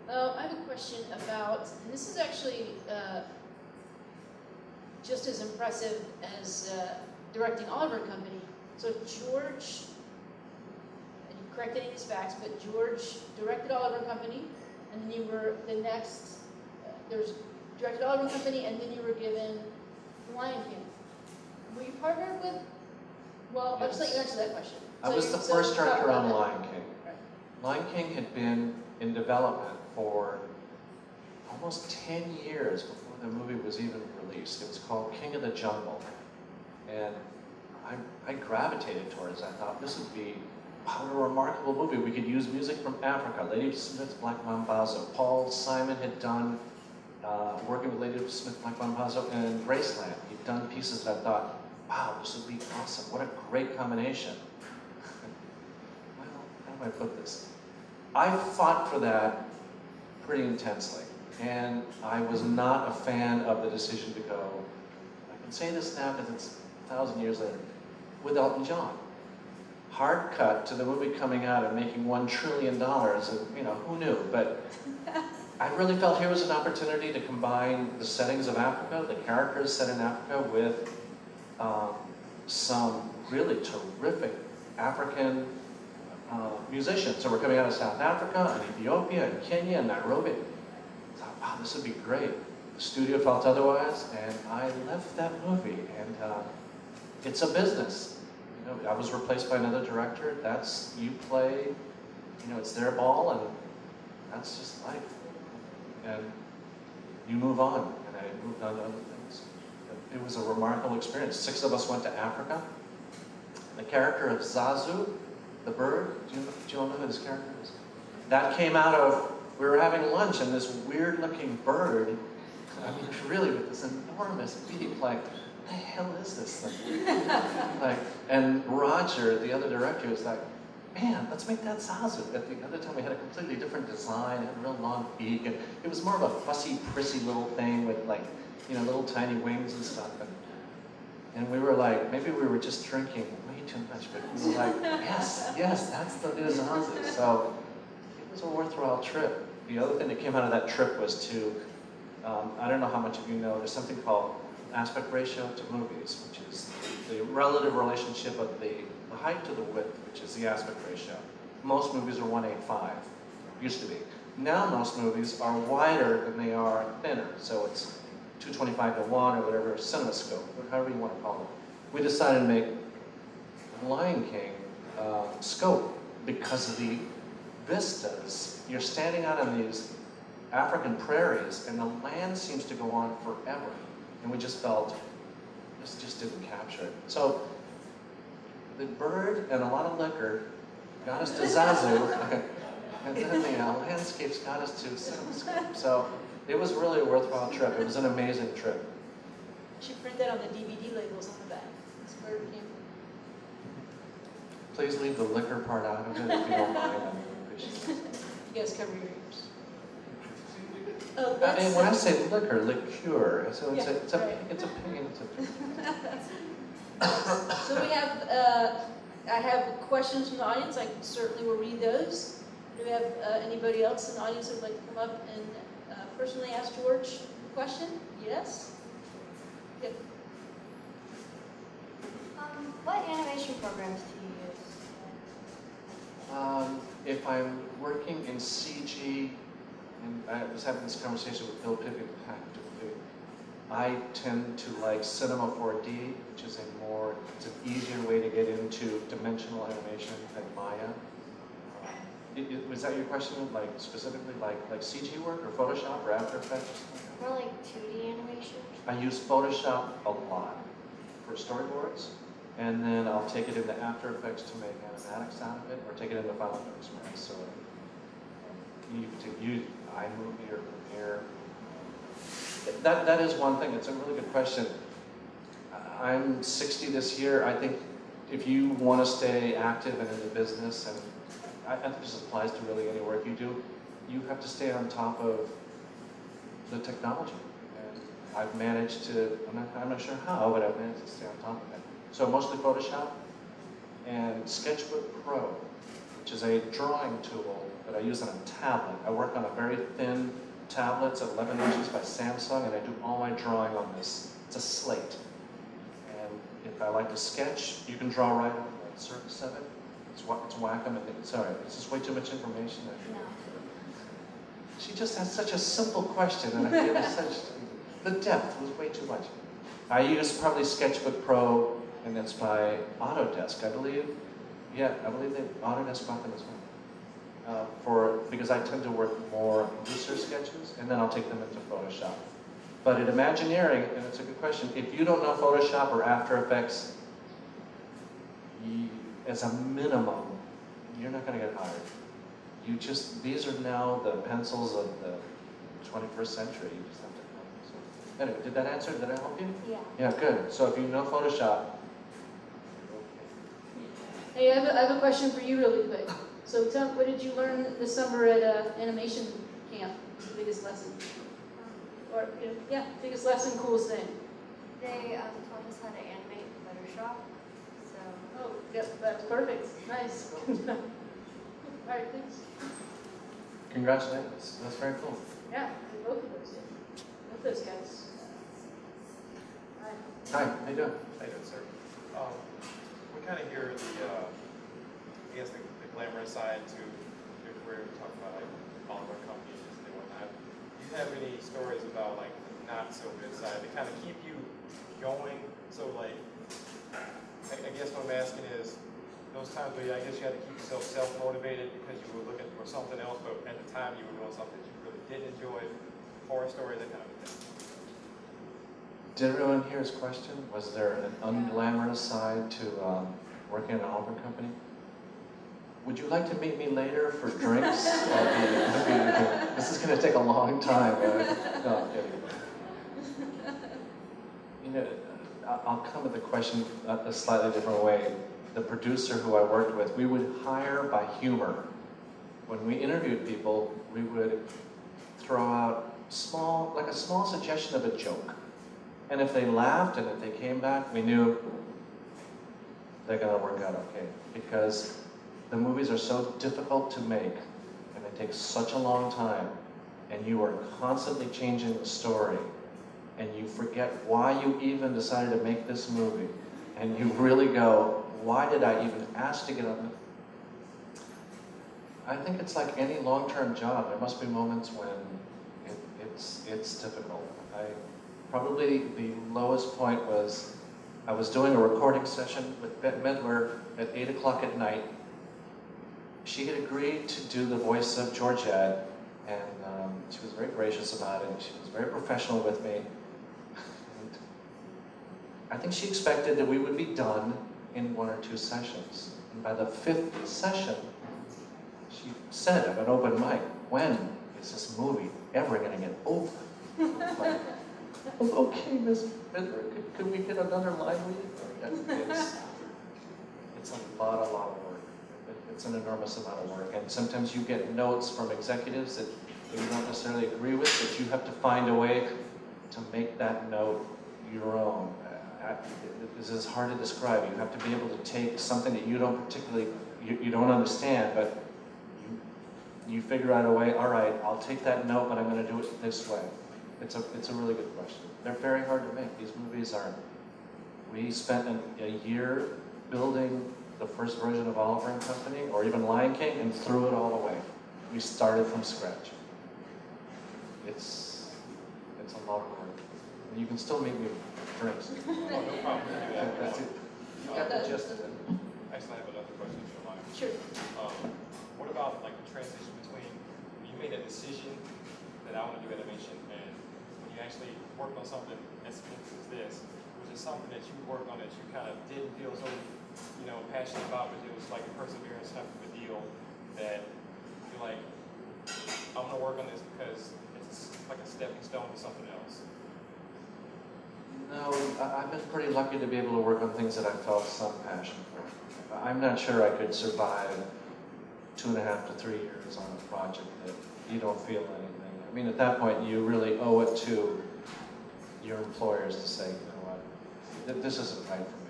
I have a question about, and this is actually just as impressive as directing Oliver and Company. So George, and you correct any of these facts, but George directed Oliver and Company, and then you were the next, there's directed Oliver and Company, and then you were given The Lion King. Were you partnered with, well, I'll just let you answer that question. I was the first director on Lion King. Right. Lion King had been in development for almost 10 years before the movie was even released. It was called King of the Jungle. And I gravitated towards it. I thought this would be, wow, a remarkable movie. We could use music from Africa. Lady Smith's Black Mambazo. Paul Simon had done, working with Lady Smith Black Mambazo in Graceland. He'd done pieces that I thought, wow, this would be awesome. What a great combination. Well, how do I put this? I fought for that pretty intensely. And I was not a fan of the decision to go, I can say this now because it's 1,000 years later, with Elton John. Hard cut to the movie coming out and making $1 trillion, and you know, who knew? But I really felt here was an opportunity to combine the settings of Africa, the characters set in Africa, with some really terrific African musicians. So we're coming out of South Africa, and Ethiopia, and Kenya, and Nairobi. I thought, wow, this would be great. The studio felt otherwise, and I left that movie, and it's a business. You know, I was replaced by another director. That's, you play, you know, it's their ball, and that's just life. And you move on, and I moved on to other things. It was a remarkable experience. 6 of us went to Africa. The character of Zazu, the bird, do you all know who this character is? That came out of, we were having lunch, and this weird-looking bird, I mean, really, with this enormous beak, like, what the hell is this thing? Like, and Roger, the other director, was like, man, let's make that Zazu. At the other time, we had a completely different design, it had a real long beak, and it was more of a fussy, prissy little thing with, like, you know, little tiny wings and stuff. And we were like, maybe we were just drinking way too much, but we were like, yes, that's the new Zazu. So it was a worthwhile trip. The other thing that came out of that trip was to, I don't know how much of you know, there's something called aspect ratio to movies, which is the relative relationship of the height to the width, which is the aspect ratio. Most movies are 1:8:5, used to be. Now most movies are wider than they are thinner, so it's 2:25:1 or whatever, cinemascope, however you want to call it. We decided to make Lion King scope because of the vistas. You're standing out on these African prairies, and the land seems to go on forever. And we just felt, this just didn't capture it. So the bird and a lot of liquor got us to Zazu, and then the landscapes got us to cinemascope. So it was really a worthwhile trip. It was an amazing trip. You should print that on the DVD labels on the back. That's where it came from. Please leave the liquor part out of it if you don't mind. I appreciate it. You guys cover your ears. Oh, I mean, when I say liquor, liqueur, so it's a pain. So we have, I have questions from the audience. I certainly will read those. Do we have anybody else in the audience who would like to come up and personally ask George a question? Yes? Good. What animation programs do you use? If I'm working in CG, and I was having this conversation with Bill Pippin, I tend to like Cinema 4D, which is it's an easier way to get into dimensional animation than Maya. Was that your question, like specifically like CG work or Photoshop or After Effects? More like 2D animation? I use Photoshop a lot for storyboards, and then I'll take it into After Effects to make animatics out of it, or take it into Final Cut Express. So you can use iMovie or Premiere. That is one thing. It's a really good question. I'm 60 this year. I think if you want to stay active and in the business, and I think this applies to really any work you do, you have to stay on top of the technology. And I've managed to, I'm not sure how, but I've managed to stay on top of it. So mostly Photoshop and Sketchbook Pro, which is a drawing tool that but I use it on a tablet. I work on a very thin tablet, it's 11 inches by Samsung, and I do all my drawing on this. It's a slate. And if I like to sketch, you can draw right on the surface of it. It's Wacom, and sorry, is this way too much information? No. She just has such a simple question, and I feel such, the depth was way too much. I use probably Sketchbook Pro, and that's by Autodesk, I believe. Yeah, I believe Autodesk bought them as well. Because I tend to work more looser sketches, and then I'll take them into Photoshop. But in Imagineering, and it's a good question, if you don't know Photoshop or After Effects, as a minimum, you're not going to get hired. These are now the pencils of the 21st century. You just have to know. So, anyway, did that answer? Did I help you? Yeah. Yeah, good. So if you know Photoshop, Hey, I have a question for you really quick. So what did you learn this summer at animation camp? The biggest lesson? Or, yeah, biggest lesson, coolest thing? They taught us how to animate in Photoshop. So. Oh, yep, that's perfect. Nice. All right, thanks. congratulations. That's very cool. Yeah, both of those, yeah. Both those guys. All right. Hi, how you doing? How you doing, sir? We kind of hear the glamorous side to your career. We talk about like all of our companies and whatnot. Do you have any stories about like the not so good side to kind of keep you going? So like, I guess what I'm asking is, those times where I guess you had to keep yourself self-motivated because you were looking for something else, but at the time you were doing something that you really did enjoy, horror story, that kind of thing. Did everyone hear his question? Was there an unglamorous side to working at an Oliver company? Would you like to meet me later for drinks? This is going to take a long time. No, I'm kidding. You know, I'll come at the question a slightly different way. The producer who I worked with, we would hire by humor. When we interviewed people, we would throw out a small suggestion of a joke. And if they laughed and if they came back, we knew they're going to work out okay. Because the movies are so difficult to make, and they take such a long time, and you are constantly changing the story, and you forget why you even decided to make this movie. And you really go, why did I even ask to get on it? I think it's like any long-term job. There must be moments when it's difficult. Probably the lowest point was I was doing a recording session with Bette Midler at 8 o'clock at night. She had agreed to do the voice of Georgette, and she was very gracious about it. She was very professional with me. And I think she expected that we would be done in 1 or 2 sessions. And by the 5th session, she said at an open mic, "When is this movie ever going to get over?" Like, okay, Miss Midler, could we get another line reading? It's a lot of work. It's an enormous amount of work. And sometimes you get notes from executives that you don't necessarily agree with, but you have to find a way to make that note your own. This is hard to describe. You have to be able to take something that you don't particularly, you don't understand, but you figure out a way, all right, I'll take that note, but I'm going to do it this way. It's a really good question. They're very hard to make. These movies are, we spent a year building the first version of Oliver and Company, or even Lion King, and threw it all away. We started from scratch. It's a lot of work. And you can still meet me with drinks. Oh, no problem. That's it. You got the gist of it. Actually, I have another question if you don't mind. Sure. What about like the transition between when you made a decision that I want to do animation, and when you actually worked on something as simple as this, was it something that you worked on that you kind of didn't feel so, passionate about, but it was like a perseverance type of a deal that you're like, I'm going to work on this because it's like a stepping stone to something else? No, I've been pretty lucky to be able to work on things that I felt some passion for. I'm not sure I could survive 2.5 to 3 years on a project that you don't feel anything. I mean, at that point, you really owe it to your employers to say, you know what, this isn't right for me.